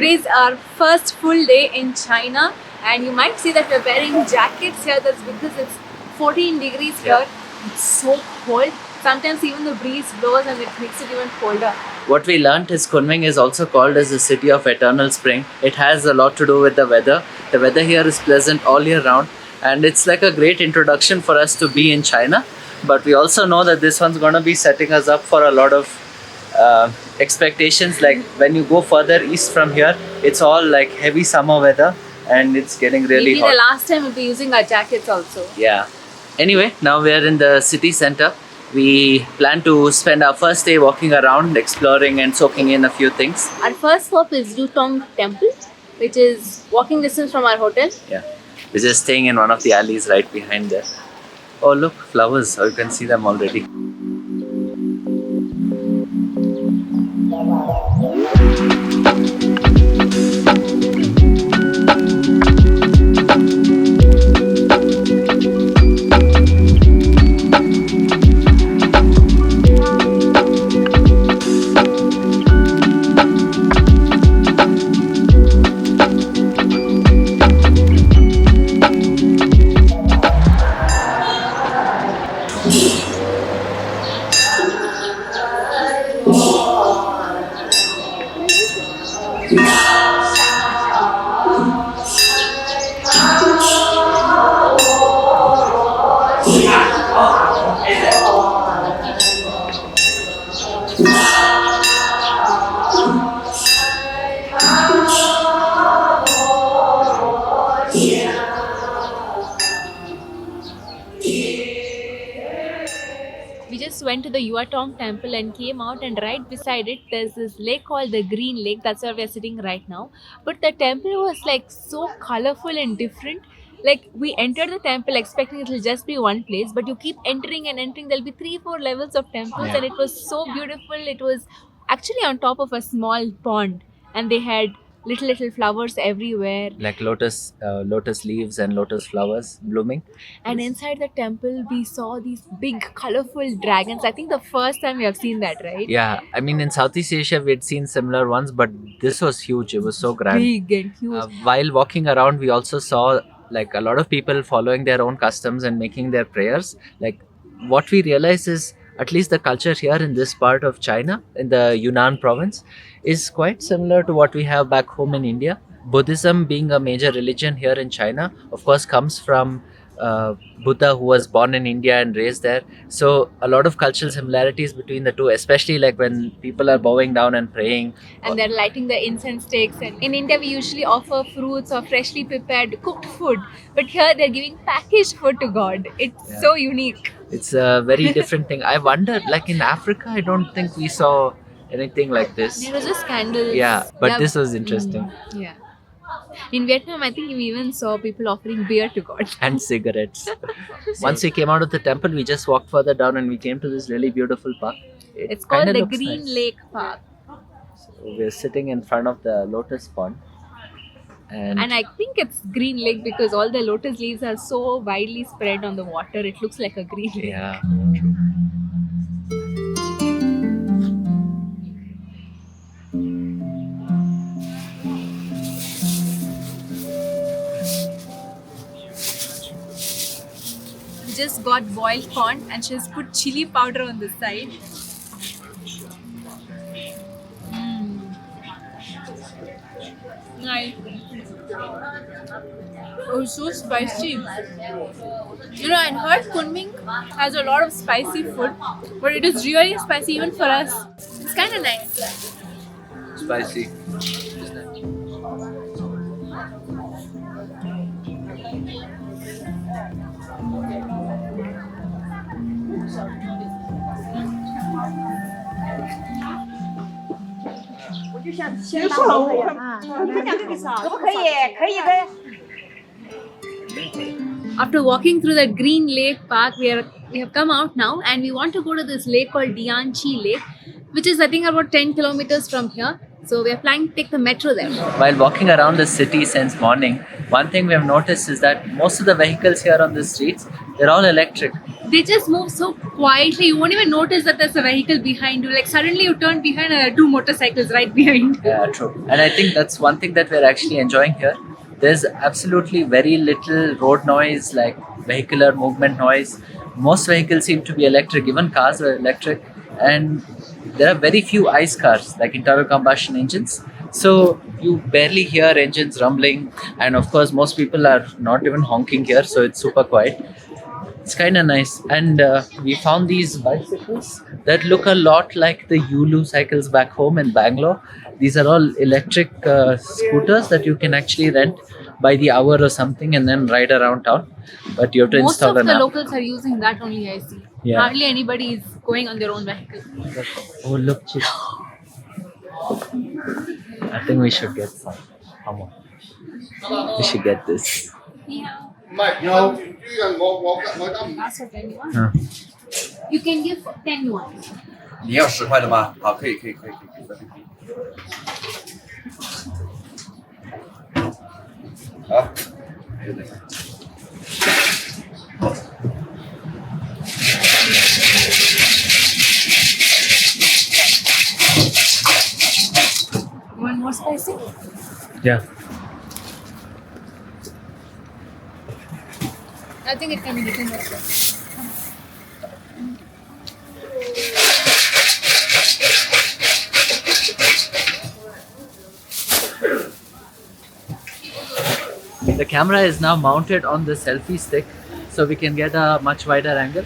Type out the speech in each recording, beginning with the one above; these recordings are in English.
Today's our first full day in China, and you might see that we're wearing jackets here. That's because it's 14 degrees here. It's so cold. Sometimes even the breeze blows and it makes it even colder. What we learnt is Kunming is also called as the city of eternal spring. It has a lot to do with the weather. The weather here is pleasant all year round, and it's like a great introduction for us to be in China. But we also know that this one's going to be setting us up for a lot of expectations. Like when you go further east from here, it's all like heavy summer weather and it's getting really hot. Maybe the last time we'll be using our jackets also. Yeah. Anyway, now we are in the city center. We plan to spend our first day walking around, exploring and soaking in a few things. Our first stop is Yuantong Temple, which is walking distance from our hotel. Yeah. We're just staying in one of the alleys right behind there. Oh look, flowers. Oh, you can see them already. We just went to the Yuantong temple and came out, and right beside it there's this lake called the Green Lake. That's where we're sitting right now. But the temple was like so colorful and different. Like we entered the temple expecting it'll just be one place, but you keep entering and entering. There'll be 3-4 levels of temples, and it was so beautiful. It was actually on top of a small pond, and they had little flowers everywhere. Like lotus leaves and lotus flowers blooming. And inside the temple, we saw these big, colorful dragons. I think the first time we have seen that, right? Yeah, I mean in Southeast Asia we'd seen similar ones, but this was huge. It was so grand. Big and huge. While walking around, we also saw like a lot of people following their own customs and making their prayers. Like what we realized is at least the culture here in this part of China, in the Yunnan province, is quite similar to what we have back home in India. Buddhism, being a major religion here in China, of course comes from Buddha, who was born in India and raised there. So a lot of cultural similarities between the two, especially like when people are bowing down and praying. And they're lighting the incense sticks. And in India, we usually offer fruits or freshly prepared cooked food. But here, they're giving packaged food to God. It's so unique. It's a very different thing. I wonder, like in Africa, I don't think we saw anything like this. There was just candles. Yeah, but this was interesting. Yeah. In Vietnam, I think we even saw people offering beer to God. And cigarettes. Once we came out of the temple, we just walked further down and we came to this really beautiful park. It's called the Green Lake Park. So we're sitting in front of the lotus pond. And I think it's Green Lake because all the lotus leaves are so widely spread on the water. It looks like a green lake. Yeah, true. We just got boiled corn and she's put chili powder on the side. Nice. Oh, so spicy. You know, I heard Kunming has a lot of spicy food, but it is really spicy even for us. It's kind of nice. Spicy. After walking through that Green Lake Park, we have come out now and we want to go to this lake called Dianchi Lake, which is I think about 10 kilometers from here. So we are planning to take the metro there. While walking around the city since morning, one thing we have noticed is that most of the vehicles here on the streets, they're all electric. They just move so quietly. You won't even notice that there's a vehicle behind you. Like suddenly you turn behind and there are two motorcycles right behind. Yeah, true. And I think that's one thing that we're actually enjoying here. There's absolutely very little road noise, like vehicular movement noise. Most vehicles seem to be electric, even cars are electric. And there are very few ICE cars, like internal combustion engines. So you barely hear engines rumbling. And of course, most people are not even honking here, so it's super quiet. It's kind of nice. And we found these bicycles that look a lot like the Yulu cycles back home in Bangalore. These are all electric scooters that you can actually rent by the hour or something and then ride around town. But you have to Most install of an the app. locals are using that only, I see. Yeah. Hardly anybody is going on their own vehicle. Oh, look, Chish. I think we should get some. Come on. We should get this. Yeah. 唔係，我 That's for 10 yuan. Huh. You can give 10 yuan. 你要10块的吗？好，可以。好，就这个。 You want more spicy? Yeah. I think it can be written like that. The camera is now mounted on the selfie stick, so we can get a much wider angle.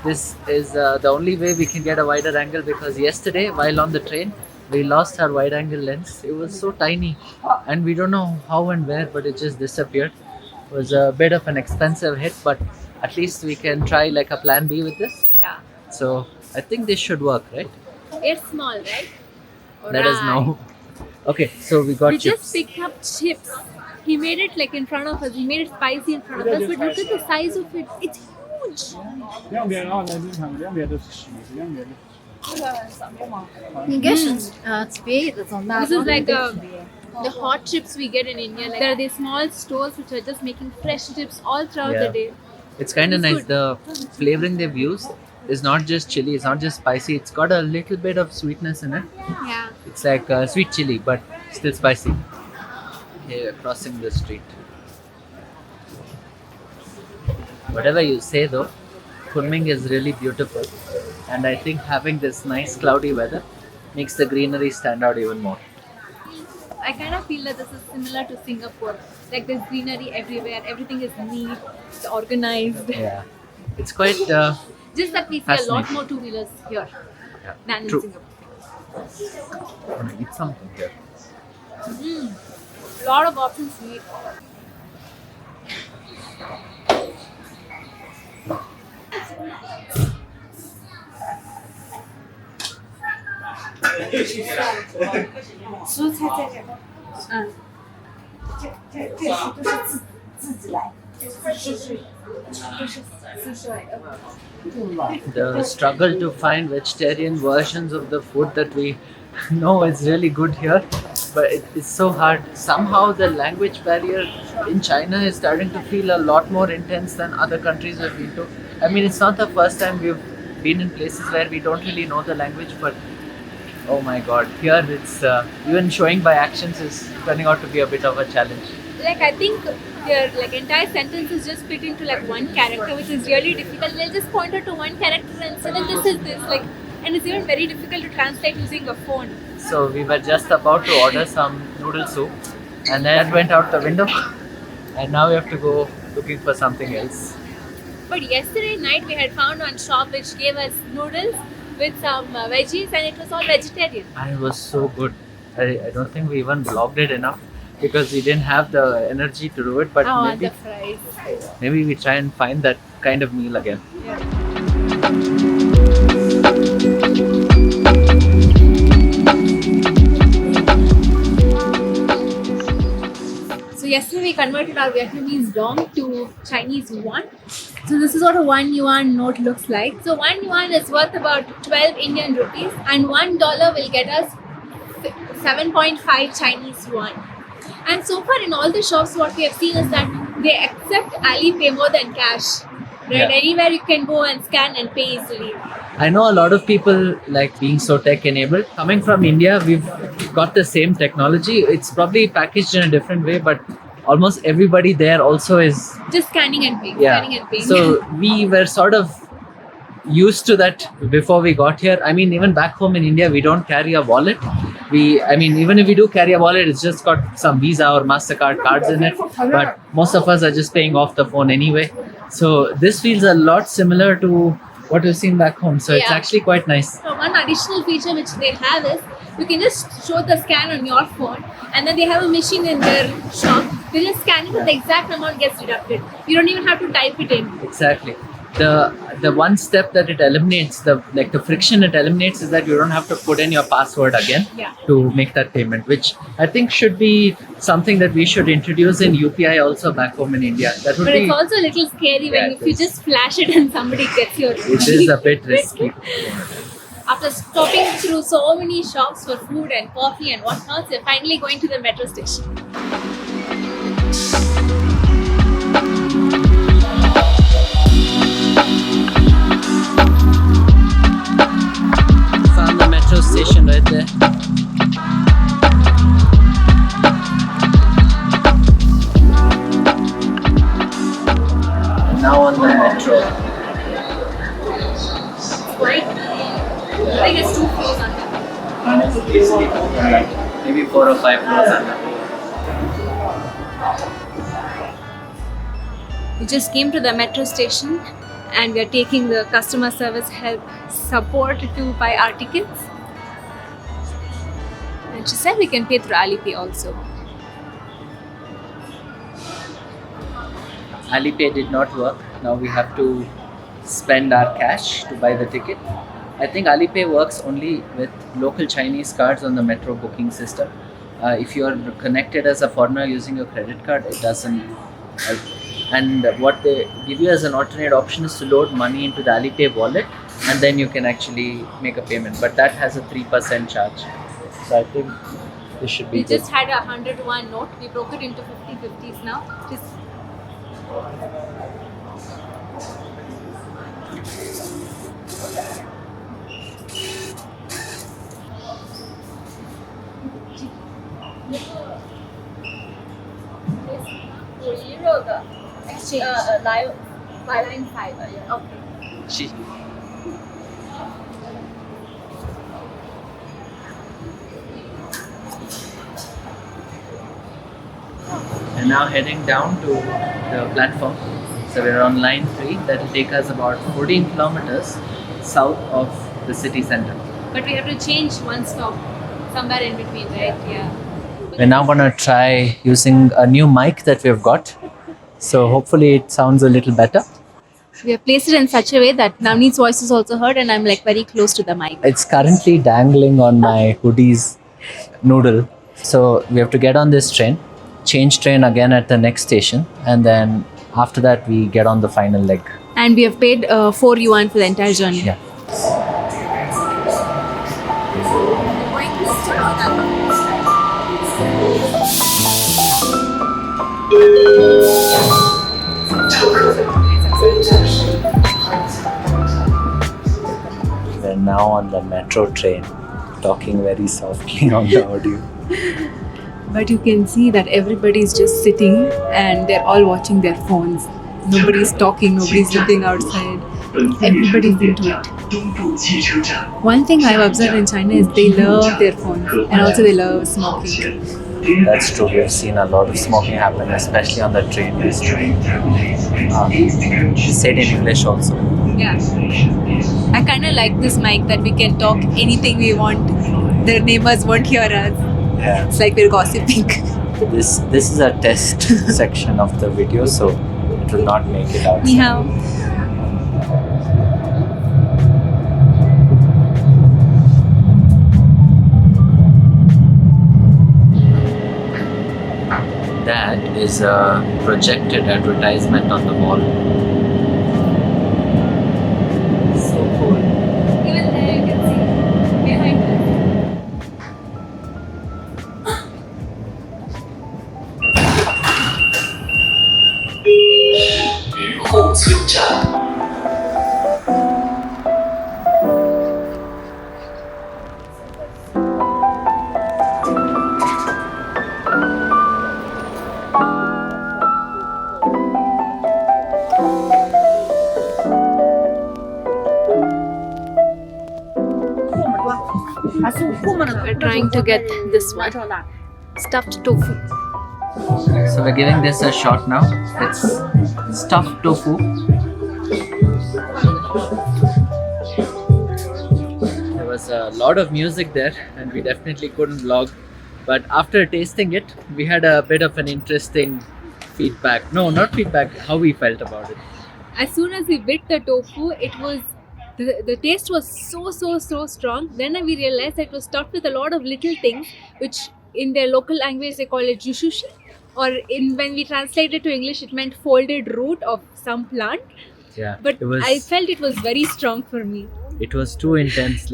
This is the only way we can get a wider angle because yesterday, while on the train, we lost our wide angle lens. It was so tiny, and we don't know how and where, but it just disappeared. It was a bit of an expensive hit, but at least we can try like a plan B with this. Yeah. So I think this should work, right? It's small, right? Let us know. Okay, so we got We chips. just picked up chips. He made it like in front of us. He made it spicy in front of us. But look at the size of it. It's huge. 两边啊，来这看，两边都是细，两边都是。应该是别的种大 This is like the hot chips we get in India. Like there are these small stores which are just making fresh chips all throughout Yeah. the day. It's kind of It's nice. good. The flavoring they've used is not just chili, it's not just spicy, it's got a little bit of sweetness in it. Yeah. It's like sweet chili, but still spicy. Okay, we're crossing the street. Whatever you say though, Kunming is really beautiful, and I think having this nice cloudy weather makes the greenery stand out even more. I kind of feel that this is similar to Singapore. Like there's greenery everywhere. Everything is neat, it's organized. Yeah, it's quite Just that we see a lot Fascinating. more two-wheelers here yeah, than in true. Singapore. I want to eat something here. Lot of options to eat. The struggle to find vegetarian versions of the food that we know is really good here, but it's so hard. Somehow the language barrier in China is starting to feel a lot more intense than other countries we've been to. I mean, it's not the first time we've been in places where we don't really know the language, but oh my god, here it's even showing by actions is turning out to be a bit of a challenge. Like I think their like entire sentences just fit into like one character, which is really difficult. They'll just point out to one character and say, "Then this is this." Like, and it's even very difficult to translate using a phone. So we were just about to order some noodle soup, and then that went out the window, and now we have to go looking for something else. But yesterday night we had found one shop which gave us noodles with some veggies, and it was all vegetarian. And it was so good. I don't think we even vlogged it enough because we didn't have the energy to do it. But And the fries. maybe we try and find that kind of meal again. So yesterday we converted our Vietnamese dong to Chinese yuan. So this is what a 1 yuan note looks like. So 1 yuan is worth about 12 Indian rupees, and $1 will get us 7.5 Chinese yuan. And so far in all the shops, what we have seen is that they accept Alipay more than cash. Right? Yeah. Anywhere you can go and scan and pay easily. I know a lot of people like being so tech enabled. Coming from India, we've got the same technology. It's probably packaged in a different way, but almost everybody there also is. Just scanning and paying. Yeah. Scanning and paying. So we were sort of used to that before we got here. I mean, even back home in India, we don't carry a wallet. Even if we do carry a wallet, it's just got some Visa or MasterCard cards in it. But most of us are just paying off the phone anyway. So this feels a lot similar to what we've seen back home. So it's Yeah. actually quite nice. So one additional feature which they have is you can just show the scan on your phone, and then they have a machine in their shop. They just scan it and the exact amount gets deducted. You don't even have to type it in. Exactly. The one step that it eliminates, the friction it eliminates, is that you don't have to put in your password again Yeah. to make that payment, which I think should be something that we should introduce in UPI also back home in India. That would But be. it's also a little scary when Yeah, if you it is. just flash it and somebody gets your It money. is a bit risky. After stopping through so many shops for food and coffee and whatnot, we're finally going to the metro station. Found the metro station right there. Now on the metro. Right? I think it's 2 floors under. Maybe 4 or 5 floors under. We just came to the metro station and we are taking the customer service help support to buy our tickets. And she said we can pay through Alipay also. Alipay did not work. Now we have to spend our cash to buy the ticket. I think Alipay works only with local Chinese cards on the metro booking system. If you are connected as a foreigner using your credit card, it doesn't help. And what they give you as an alternate option is to load money into the Alipay wallet, and then you can actually make a payment. But that has a 3% charge. So I think this should be We good. just had a 101 note. We broke it into 50/50s now. Just exchange. Line 5. Okay. Shish. And now heading down to the platform. So we're on line 3. That will take us about 14 kilometers south of the city center. But we have to change one stop somewhere in between, right? Yeah. We're now going to try using a new mic that we've got. So hopefully it sounds a little better. We have placed it in such a way that Navneet's voice is also heard and I'm like very close to the mic. It's currently dangling on my hoodie's noodle. So we have to get on this train, change train again at the next station, and then after that we get on the final leg. And we have paid 4 yuan for the entire journey. Yeah. We're now on the metro train, talking very softly on the audio. But you can see that everybody is just sitting and they're all watching their phones. Nobody's talking, nobody's looking outside. Everybody's into it. One thing I've observed in China is they love their phones and also they love smoking. That's true. We've seen a lot of smoking happen, especially on the train. She said in English also. Yeah. I kind of like this mic that we can talk anything we want. The neighbors won't hear us. Yeah. It's like we're gossiping. This is a test section of the video, so it will not make it out. Ni hao. That is a projected advertisement on the wall. So cool. Even there you can see behind us. We're trying to get this one. Stuffed tofu. So we're giving this a shot now. It's stuffed tofu. There was a lot of music there and we definitely couldn't vlog. But after tasting it, we had a bit of an interesting feedback. No, not feedback, how we felt about it. As soon as we bit the tofu, it was the taste was so strong. Then we realized that it was stuffed with a lot of little things, which in their local language they call it jushushi, or when we translate it to English, it meant folded root of some plant. Yeah, But I felt it was very strong for me. It was too intense,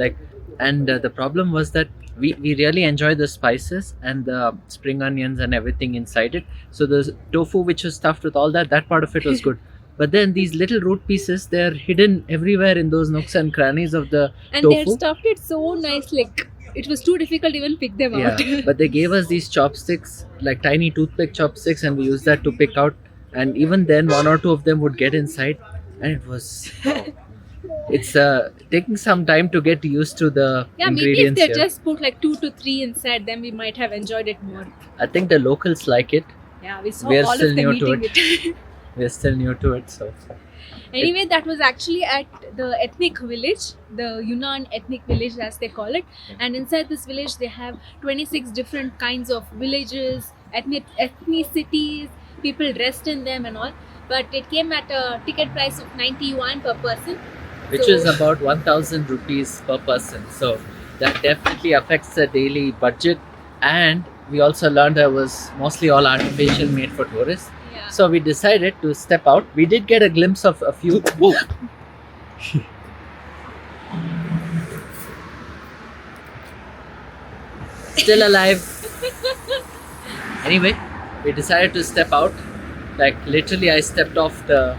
and the problem was that we really enjoy the spices and the spring onions and everything inside it. So the tofu which was stuffed with all that part of it was good. But then these little root pieces, they're hidden everywhere in those nooks and crannies of the and tofu. They had stuffed it so nice, like it was too difficult to even pick them out. But they gave us these chopsticks, like tiny toothpick chopsticks, and we used that to pick out. And even then, one or two of them would get inside, and it was. It's taking some time to get used to the ingredients. Maybe if they here. just put like 2 to 3 inside, then we might have enjoyed it more. I think the locals like it. Yeah, we saw We're all still of them new to eating it. We're still new to it, so. Anyway, that was actually at the ethnic village, the Yunnan ethnic village as they call it. And inside this village, they have 26 different kinds of villages, ethnicities, people dressed in them and all. But it came at a ticket price of 90 yuan per person. Which is about 1,000 rupees per person. So that definitely affects the daily budget. And we also learned that it was mostly all artificial, made for tourists. Yeah. So we decided to step out. We did get a glimpse of a few. Still alive. Anyway, we decided to step out. Like literally, I stepped off the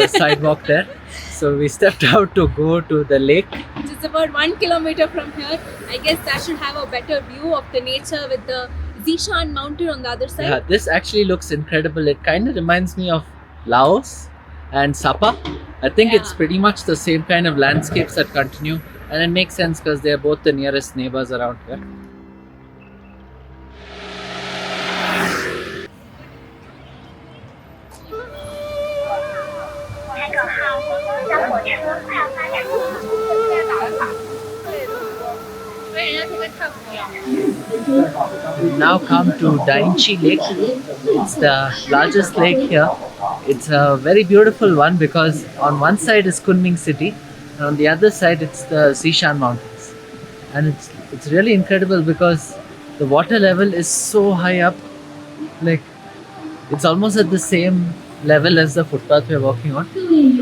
sidewalk there. So we stepped out to go to the lake. Which is about 1 kilometer from here. I guess that should have a better view of the nature with the Zishan mountain on the other side. Yeah, this actually looks incredible. It kind of reminds me of Laos and Sapa. I think it's pretty much the same kind of landscapes that continue. And it makes sense because they're both the nearest neighbors around here. We now come to Dainchi Lake. It's the largest lake here. It's a very beautiful one because on one side is Kunming city and on the other side it's the Zishan mountains. And it's really incredible because the water level is so high up, like it's almost at the same level as the footpath we're walking on,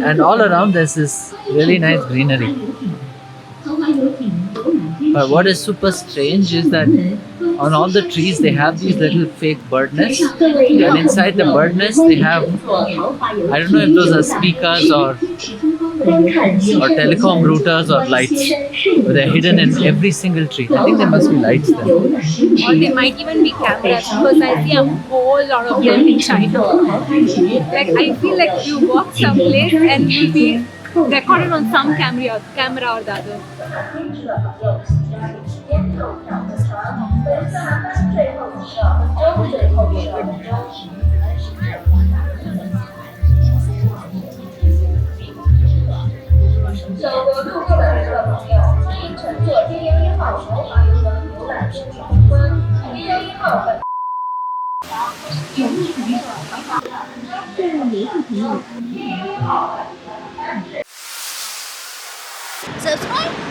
and all around there's this really nice greenery. But what is super strange is that on all the trees they have these little fake bird nests, and inside the bird nest they have, I don't know if those are speakers or telecom routers or lights, but they're hidden in every single tree. I think there must be lights there. Or they might even be cameras, because I see a whole lot of them in China. Like I feel like you walk someplace and you'll be recorded on some camera or the other. Subscribe.